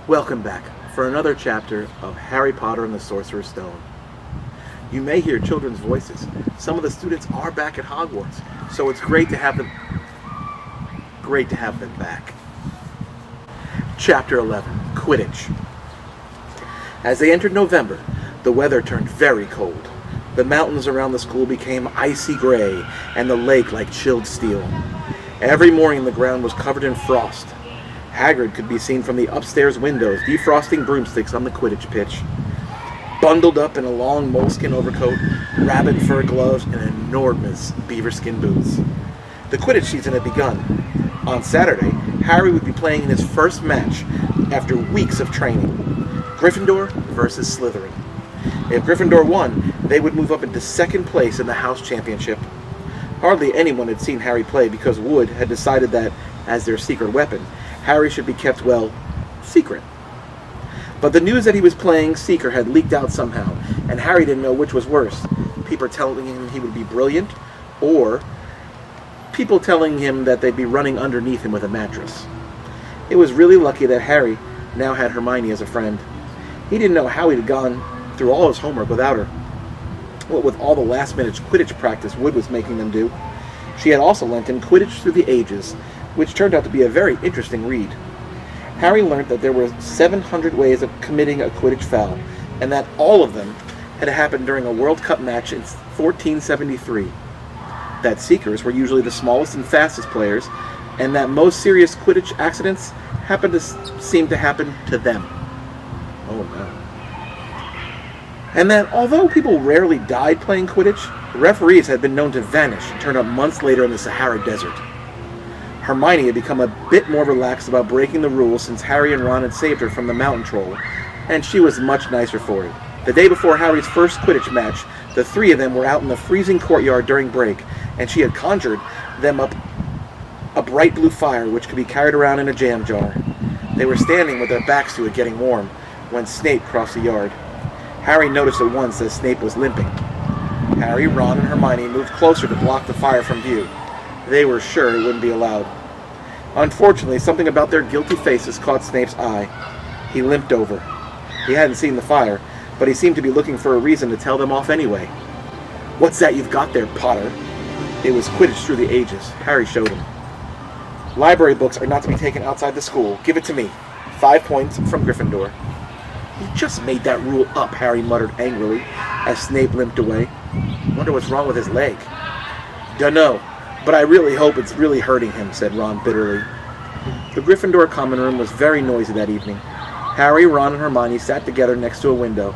Welcome back for another chapter of Harry Potter and the Sorcerer's Stone. You may hear children's voices. Some of the students are back at Hogwarts, so it's great to have them back. Chapter 11, Quidditch. As they entered November, the weather turned very cold. The mountains around the school became icy gray, and the lake like chilled steel. Every morning the ground was covered in frost. Hagrid could be seen from the upstairs windows, defrosting broomsticks on the Quidditch pitch. Bundled up in a long moleskin overcoat, rabbit fur gloves, and enormous beaverskin boots. The Quidditch season had begun. On Saturday, Harry would be playing in his first match after weeks of training. Gryffindor versus Slytherin. If Gryffindor won, they would move up into second place in the house championship. Hardly anyone had seen Harry play because Wood had decided that, as their secret weapon, Harry should be kept, well, secret. But the news that he was playing Seeker had leaked out somehow, and Harry didn't know which was worse. People telling him he would be brilliant, or people telling him that they'd be running underneath him with a mattress. It was really lucky that Harry now had Hermione as a friend. He didn't know how he'd gone through all his homework without her. What with all the last-minute Quidditch practice Wood was making them do. She had also lent him Quidditch Through the Ages, which turned out to be a very interesting read. Harry learned that there were 700 ways of committing a Quidditch foul, and that all of them had happened during a World Cup match in 1473. That Seekers were usually the smallest and fastest players, and that most serious Quidditch accidents happened to seem to happen to them. Oh no. And that although people rarely died playing Quidditch, referees had been known to vanish and turn up months later in the Sahara Desert. Hermione had become a bit more relaxed about breaking the rules since Harry and Ron had saved her from the mountain troll, and she was much nicer for it. The day before Harry's first Quidditch match, the three of them were out in the freezing courtyard during break, and she had conjured them up a bright blue fire which could be carried around in a jam jar. They were standing with their backs to it getting warm when Snape crossed the yard. Harry noticed at once that Snape was limping. Harry, Ron, and Hermione moved closer to block the fire from view. They were sure it wouldn't be allowed. Unfortunately, something about their guilty faces caught Snape's eye. He limped over. He hadn't seen the fire, but he seemed to be looking for a reason to tell them off anyway. "What's that you've got there, Potter?" It was Quidditch Through the Ages. Harry showed him. "Library books are not to be taken outside the school. Give it to me. 5 points from Gryffindor." "He just made that rule up," Harry muttered angrily as Snape limped away. "Wonder what's wrong with his leg." "Dunno. But I really hope it's really hurting him," said Ron bitterly. The Gryffindor common room was very noisy that evening. Harry, Ron, and Hermione sat together next to a window.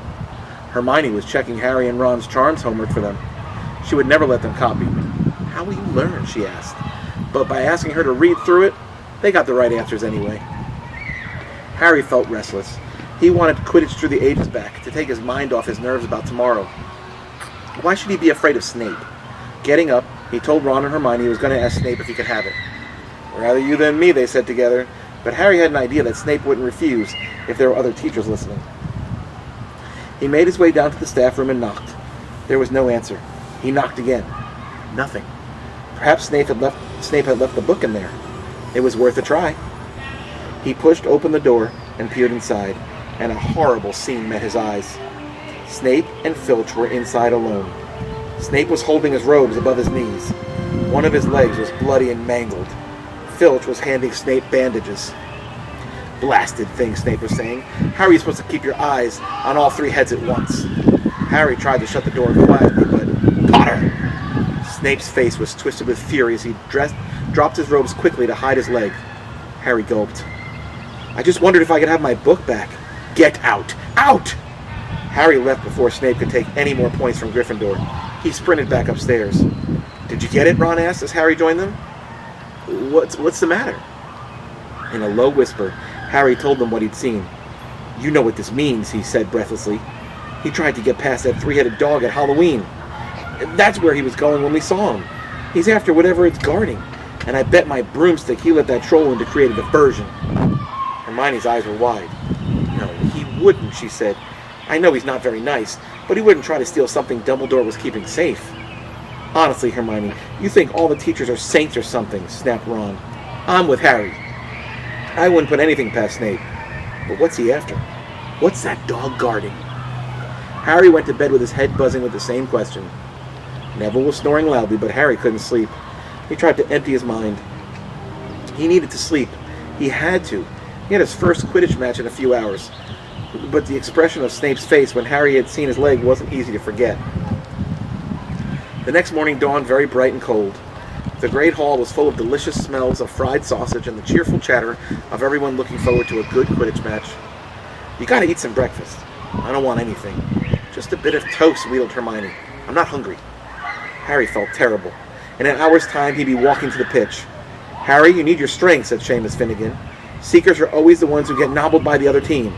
Hermione was checking Harry and Ron's charms homework for them. She would never let them copy. "How will you learn?" she asked. But by asking her to read through it, they got the right answers anyway. Harry felt restless. He wanted Quidditch Through the Ages back, to take his mind off his nerves about tomorrow. Why should he be afraid of Snape? Getting up, he told Ron and Hermione he was going to ask Snape if he could have it. "Rather you than me," they said together, but Harry had an idea that Snape wouldn't refuse if there were other teachers listening. He made his way down to the staff room and knocked. There was no answer. He knocked again. Nothing. Perhaps Snape had left the book in there. It was worth a try. He pushed open the door and peered inside, and a horrible scene met his eyes. Snape and Filch were inside alone. Snape was holding his robes above his knees. One of his legs was bloody and mangled. Filch was handing Snape bandages. "Blasted thing," Snape was saying. "How are you supposed to keep your eyes on all three heads at once?" Harry tried to shut the door quietly, but "Potter!" Snape's face was twisted with fury as he dropped his robes quickly to hide his leg. Harry gulped. "I just wondered if I could have my book back." "Get out! Out!" Harry left before Snape could take any more points from Gryffindor. He sprinted back upstairs. "Did you get it?" Ron asked as Harry joined them. What's the matter?" In a low whisper, Harry told them what he'd seen. "You know what this means," he said breathlessly. "He tried to get past that three-headed dog at Halloween. That's where he was going when we saw him. He's after whatever it's guarding. And I bet my broomstick he let that troll in to create a diversion." Hermione's eyes were wide. No, he wouldn't, she said. I know he's not very nice, but he wouldn't try to steal something Dumbledore was keeping safe. Honestly, Hermione, you think all the teachers are saints or something, snapped Ron. I'm with Harry. I wouldn't put anything past Snape. But what's he after? What's that dog guarding? Harry went to bed with his head buzzing with the same question. Neville was snoring loudly, but Harry couldn't sleep. He tried to empty his mind. He needed to sleep. He had to. He had his first Quidditch match in a few hours. But the expression of Snape's face when Harry had seen his leg wasn't easy to forget. The next morning dawned very bright and cold. The great hall was full of delicious smells of fried sausage and the cheerful chatter of everyone looking forward to a good Quidditch match. You gotta eat some breakfast. I don't want anything. Just a bit of toast, wheedled Hermione. I'm not hungry. Harry felt terrible. In an hour's time, he'd be walking to the pitch. Harry, you need your strength, said Seamus Finnegan. Seekers are always the ones who get nobbled by the other team.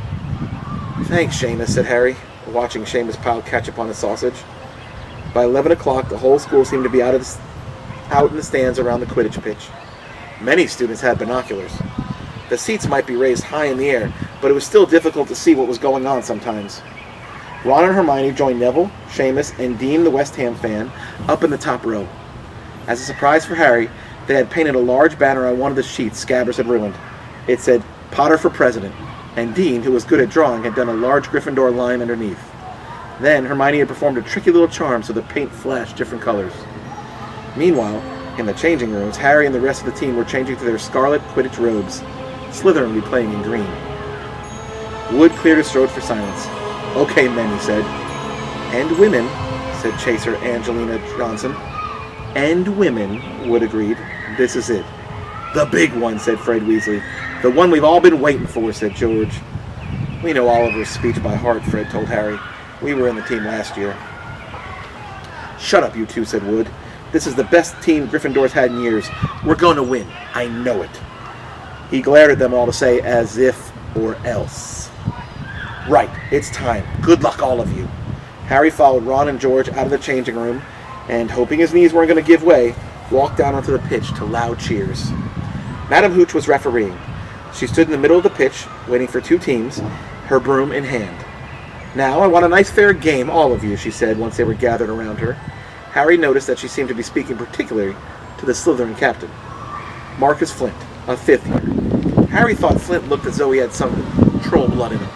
Thanks, Seamus, said Harry, watching Seamus pile ketchup on his sausage. By 11 o'clock, the whole school seemed to be out in the stands around the Quidditch pitch. Many students had binoculars. The seats might be raised high in the air, but it was still difficult to see what was going on sometimes. Ron and Hermione joined Neville, Seamus, and Dean, the West Ham fan, up in the top row. As a surprise for Harry, they had painted a large banner on one of the sheets Scabbers had ruined. It said, Potter for President, and Dean, who was good at drawing, had done a large Gryffindor line underneath. Then Hermione had performed a tricky little charm so the paint flashed different colors. Meanwhile, in the changing rooms, Harry and the rest of the team were changing to their scarlet Quidditch robes. Slytherin would be playing in green. Wood cleared his throat for silence. Okay, men, he said. And women, said Chaser Angelina Johnson. And women, Wood agreed. This is it. The big one, said Fred Weasley. The one we've all been waiting for, said George. We know Oliver's speech by heart, Fred told Harry. We were in the team last year. Shut up, you two, said Wood. This is the best team Gryffindor's had in years. We're going to win. I know it. He glared at them all to say, as if or else. Right, it's time. Good luck, all of you. Harry followed Ron and George out of the changing room, and, hoping his knees weren't going to give way, walked down onto the pitch to loud cheers. Madam Hooch was refereeing. She stood in the middle of the pitch, waiting for two teams, her broom in hand. Now, I want a nice fair game, all of you, she said once they were gathered around her. Harry noticed that she seemed to be speaking particularly to the Slytherin captain, Marcus Flint, a fifth year. Harry thought Flint looked as though he had some troll blood in him.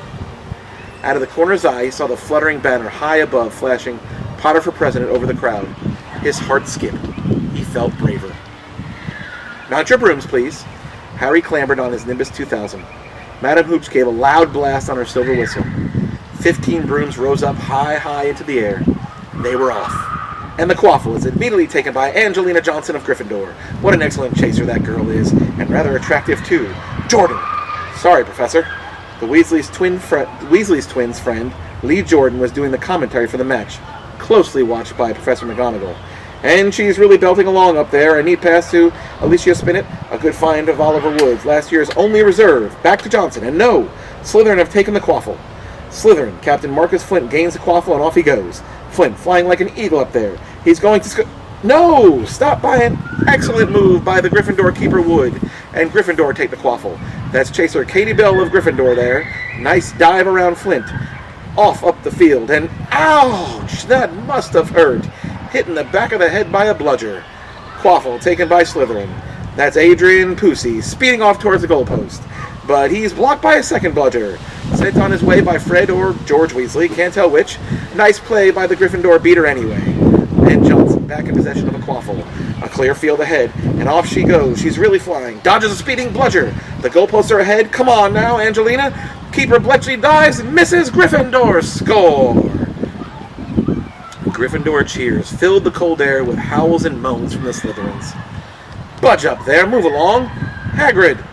Out of the corner of his eye, he saw the fluttering banner high above, flashing Potter for President over the crowd. His heart skipped. He felt braver. Mount your brooms, please. Harry clambered on his Nimbus 2000. Madam Hooch gave a loud blast on her silver whistle. 15 brooms rose up high into the air. They were off. And the quaffle was immediately taken by Angelina Johnson of Gryffindor. What an excellent chaser that girl is, and rather attractive too. Jordan! Sorry, Professor. The Weasley's twins' friend, Lee Jordan, was doing the commentary for the match, closely watched by Professor McGonagall. And she's really belting along up there. A neat pass to Alicia Spinnet, a good find of Oliver Woods, last year's only reserve. Back to Johnson, and no! Slytherin have taken the quaffle. Slytherin, Captain Marcus Flint gains the quaffle, and off he goes. Flint flying like an eagle up there. He's going to No! Stop by an excellent move by the Gryffindor keeper Wood. And Gryffindor take the quaffle. That's Chaser Katie Bell of Gryffindor there. Nice dive around Flint. Off up the field, and ouch! That must have hurt. Hit in the back of the head by a bludger. Quaffle taken by Slytherin. That's Adrian Pusey speeding off towards the goalpost. But he's blocked by a second bludger. Sent on his way by Fred or George Weasley, can't tell which. Nice play by the Gryffindor beater anyway. And Johnson back in possession of a quaffle. A clear field ahead, and off she goes. She's really flying. Dodges a speeding bludger. The goalposts are ahead. Come on now, Angelina. Keeper Bletchley dives, misses. Gryffindor score. Gryffindor cheers filled the cold air with howls and moans from the Slytherins. Budge up there, move along. Hagrid.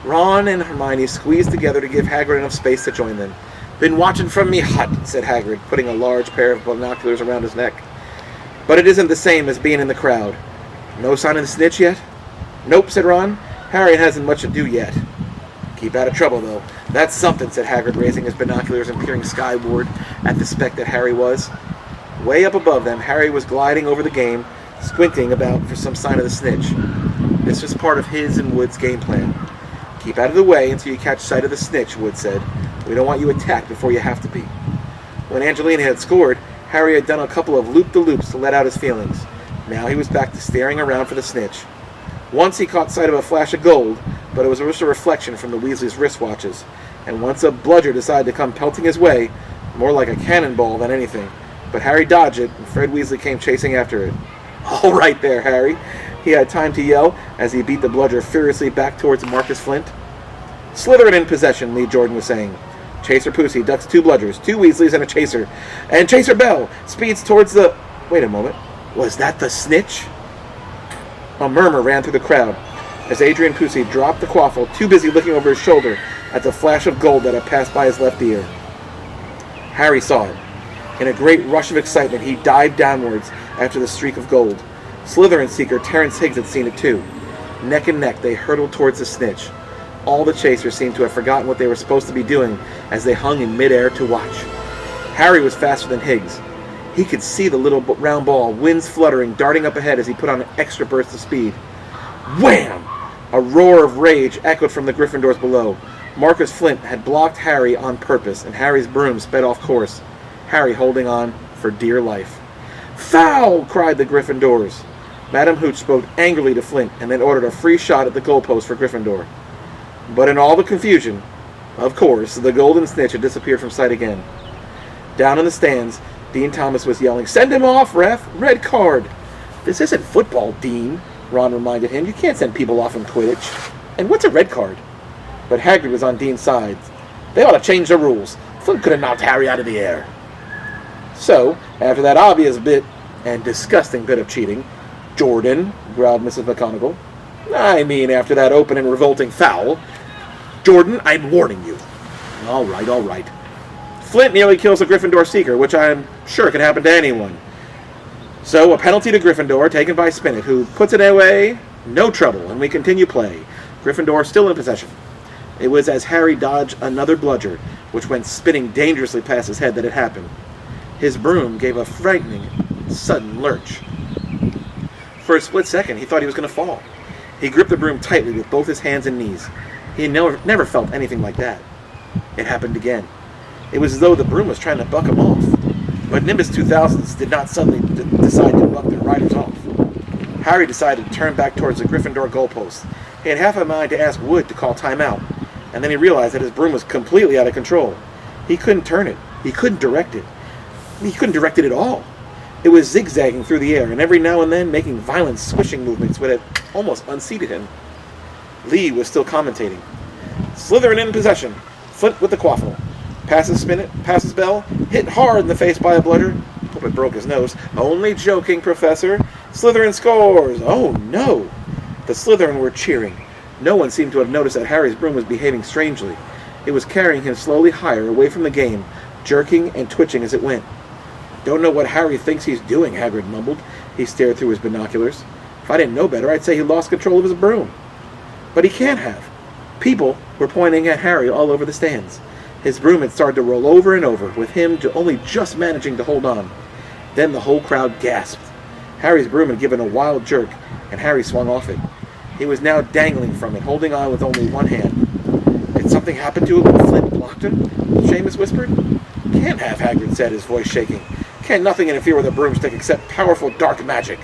Ron and Hermione squeezed together to give Hagrid enough space to join them. Been watching from me hut, said Hagrid, putting a large pair of binoculars around his neck. But it isn't the same as being in the crowd. No sign of the snitch yet? Nope, said Ron. Harry hasn't much to do yet. Keep out of trouble, though. That's something, said Hagrid, raising his binoculars and peering skyward at the speck that Harry was. Way up above them, Harry was gliding over the game, squinting about for some sign of the snitch. This was part of his and Wood's game plan. Keep out of the way until you catch sight of the snitch, Wood said. We don't want you attacked before you have to be. When Angelina had scored, Harry had done a couple of loop-de-loops to let out his feelings. Now he was back to staring around for the snitch. Once he caught sight of a flash of gold, but it was just a reflection from the Weasleys' wristwatches. And once a bludger decided to come pelting his way, more like a cannonball than anything. But Harry dodged it, and Fred Weasley came chasing after it. All right there, Harry, he had time to yell as he beat the bludger furiously back towards Marcus Flint. Slytherin in possession, Lee Jordan was saying. Chaser Pussy ducks 2 bludgers, 2 Weasleys, and a chaser. And Chaser Bell speeds towards the... Wait a moment. Was that the snitch? A murmur ran through the crowd as Adrian Pussy dropped the quaffle, too busy looking over his shoulder at the flash of gold that had passed by his left ear. Harry saw it. In a great rush of excitement, he dived downwards after the streak of gold. Slytherin seeker Terence Higgs had seen it too. Neck and neck, they hurtled towards the snitch. All the chasers seemed to have forgotten what they were supposed to be doing as they hung in midair to watch. Harry was faster than Higgs. He could see the little round ball, wings fluttering, darting up ahead as he put on an extra burst of speed. Wham! A roar of rage echoed from the Gryffindors below. Marcus Flint had blocked Harry on purpose, and Harry's broom sped off course, Harry holding on for dear life. Foul! Cried the Gryffindors. Madam Hooch spoke angrily to Flint and then ordered a free shot at the goalpost for Gryffindor. But in all the confusion, of course, the golden snitch had disappeared from sight again. Down in the stands, Dean Thomas was yelling, "Send him off, ref! Red card!" "This isn't football, Dean," Ron reminded him. "You can't send people off in Quidditch. And what's a red card?" But Hagrid was on Dean's side. "They ought to change the rules. Flint could have knocked Harry out of the air." So, after that obvious bit and disgusting bit of cheating, "Jordan," growled Mrs. McGonagall. "I mean, after that open and revolting foul. Jordan, I'm warning you." All right. Flint nearly kills a Gryffindor seeker, which I'm sure could happen to anyone. So, a penalty to Gryffindor, taken by Spinet, who puts it away, no trouble, and we continue play. Gryffindor still in possession. It was as Harry dodged another bludger, which went spinning dangerously past his head, that it happened. His broom gave a frightening, sudden lurch. For a split second, he thought he was going to fall. He gripped the broom tightly with both his hands and knees. He had never felt anything like that. It happened again. It was as though the broom was trying to buck him off. But Nimbus 2000s did not suddenly decide to buck their riders off. Harry decided to turn back towards the Gryffindor goalpost. He had half a mind to ask Wood to call timeout, and then he realized that his broom was completely out of control. He couldn't turn it. He couldn't direct it. He couldn't direct it at all. It was zigzagging through the air, and every now and then making violent swishing movements that had almost unseated him. Lee was still commentating. Slytherin in possession. Flint with the quaffle. Passes Spinet, passes Bell, hit hard in the face by a bludger. Hope it broke his nose. Only joking, Professor. Slytherin scores. Oh, no. The Slytherin were cheering. No one seemed to have noticed that Harry's broom was behaving strangely. It was carrying him slowly higher, away from the game, jerking and twitching as it went. "Don't know what Harry thinks he's doing," Hagrid mumbled. He stared through his binoculars. "If I didn't know better, I'd say he lost control of his broom." But he can't have. People were pointing at Harry all over the stands. His broom had started to roll over and over, with him only just managing to hold on. Then the whole crowd gasped. Harry's broom had given a wild jerk, and Harry swung off it. He was now dangling from it, holding on with only one hand. "Did something happen to it when Flint blocked him?" Seamus whispered. "Can't have," Hagrid said, his voice shaking. "Can nothing interfere with a broomstick except powerful dark magic.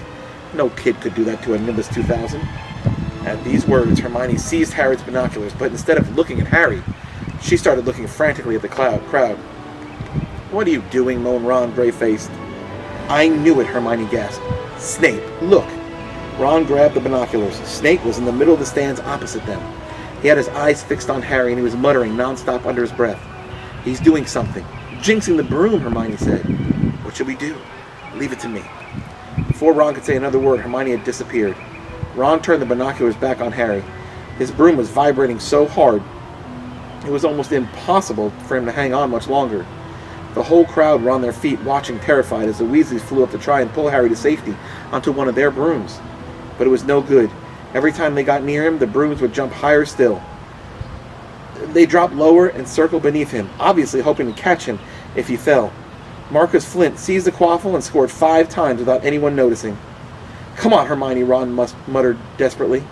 No kid could do that to a Nimbus 2000. At these words, Hermione seized Harry's binoculars, but instead of looking at Harry, she started looking frantically at the crowd. "What are you doing?" moaned Ron, gray-faced. "I knew it," Hermione gasped. "Snape, look!" Ron grabbed the binoculars. Snape was in the middle of the stands opposite them. He had his eyes fixed on Harry, and he was muttering nonstop under his breath. "He's doing something. Jinxing the broom," Hermione said. "What should we do?" "Leave it to me." Before Ron could say another word, Hermione had disappeared. Ron turned the binoculars back on Harry. His broom was vibrating so hard, it was almost impossible for him to hang on much longer. The whole crowd were on their feet, watching terrified as the Weasleys flew up to try and pull Harry to safety onto one of their brooms. But it was no good. Every time they got near him, the brooms would jump higher still. They dropped lower and circled beneath him, obviously hoping to catch him if he fell. Marcus Flint seized the quaffle and scored 5 times without anyone noticing. "Come on, Hermione," Ron muttered desperately.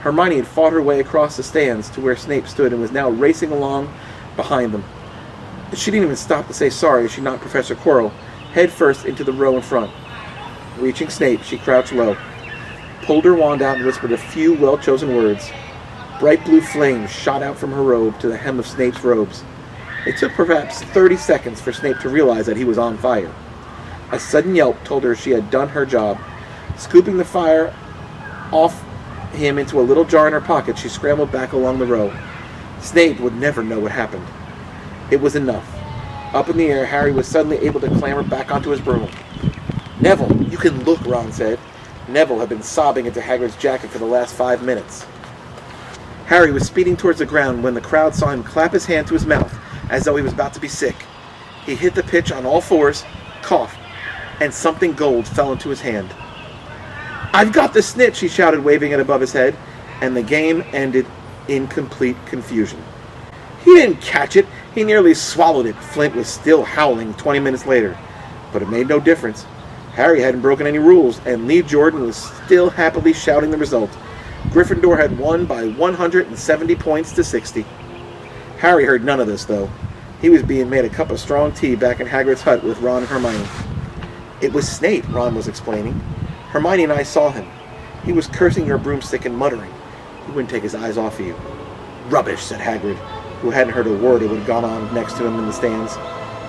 Hermione had fought her way across the stands to where Snape stood and was now racing along behind them. She didn't even stop to say sorry as she knocked Professor Quirrell head first into the row in front. Reaching Snape, she crouched low, pulled her wand out and whispered a few well-chosen words. Bright blue flames shot out from her robe to the hem of Snape's robes. It took perhaps 30 seconds for Snape to realize that he was on fire. A sudden yelp told her she had done her job. Scooping the fire off him into a little jar in her pocket, she scrambled back along the row. Snape would never know what happened. It was enough. Up in the air, Harry was suddenly able to clamber back onto his broom. "Neville, you can look," Ron said. Neville had been sobbing into Hagrid's jacket for the last 5 minutes. Harry was speeding towards the ground when the crowd saw him clap his hand to his mouth as though he was about to be sick. He hit the pitch on all fours, coughed, and something gold fell into his hand. "I've got the snitch," he shouted, waving it above his head, and the game ended in complete confusion. "He didn't catch it. He nearly swallowed it." Flint was still howling 20 minutes later, but it made no difference. Harry hadn't broken any rules, and Lee Jordan was still happily shouting the result. Gryffindor had won by 170 points to 60. Harry heard none of this, though. He was being made a cup of strong tea back in Hagrid's hut with Ron and Hermione. "It was Snape," Ron was explaining. "Hermione and I saw him. He was cursing your broomstick and muttering. He wouldn't take his eyes off of you." "Rubbish," said Hagrid, who hadn't heard a word of what had gone on next to him in the stands.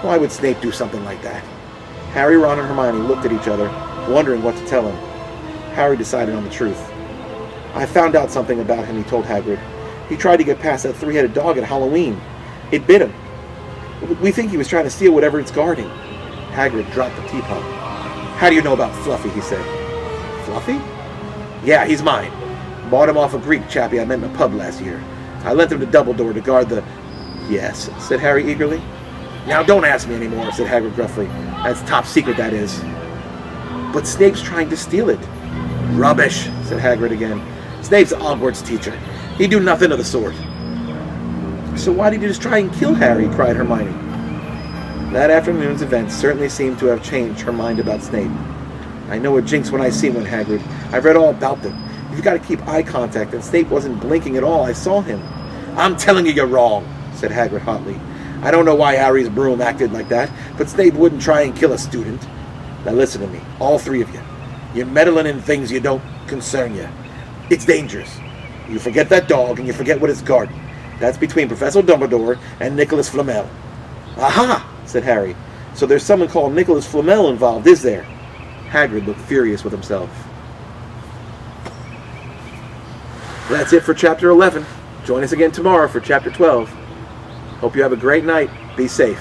"Why would Snape do something like that?" Harry, Ron, and Hermione looked at each other, wondering what to tell him. Harry decided on the truth. "I found out something about him," he told Hagrid. "He tried to get past that three-headed dog at Halloween. It bit him. We think he was trying to steal whatever it's guarding." Hagrid dropped the teapot. "How do you know about Fluffy?" he said. "Fluffy?" "Yeah, he's mine. Bought him off a Greek chappie I met in a pub last year. I lent him to Dumbledore to guard the..." "Yes?" said Harry eagerly. "Now don't ask me anymore," said Hagrid gruffly. "That's top secret, that is." "But Snape's trying to steal it." "Rubbish," said Hagrid again. "Snape's Hogwarts teacher. He'd do nothing of the sort." "So why did you just try and kill Harry?" cried Hermione. That afternoon's events certainly seemed to have changed her mind about Snape. "I know a jinx when I see one, Hagrid. I've read all about them. You've got to keep eye contact, and Snape wasn't blinking at all. I saw him." "I'm telling you you're wrong," said Hagrid hotly. "I don't know why Harry's broom acted like that, but Snape wouldn't try and kill a student. Now listen to me, all three of you. You're meddling in things you don't concern you. It's dangerous. You forget that dog, and you forget what it's guarding. That's between Professor Dumbledore and Nicholas Flamel." "Aha!" said Harry. "So there's someone called Nicholas Flamel involved, is there?" Hagrid looked furious with himself. That's it for Chapter 11. Join us again tomorrow for Chapter 12. Hope you have a great night. Be safe.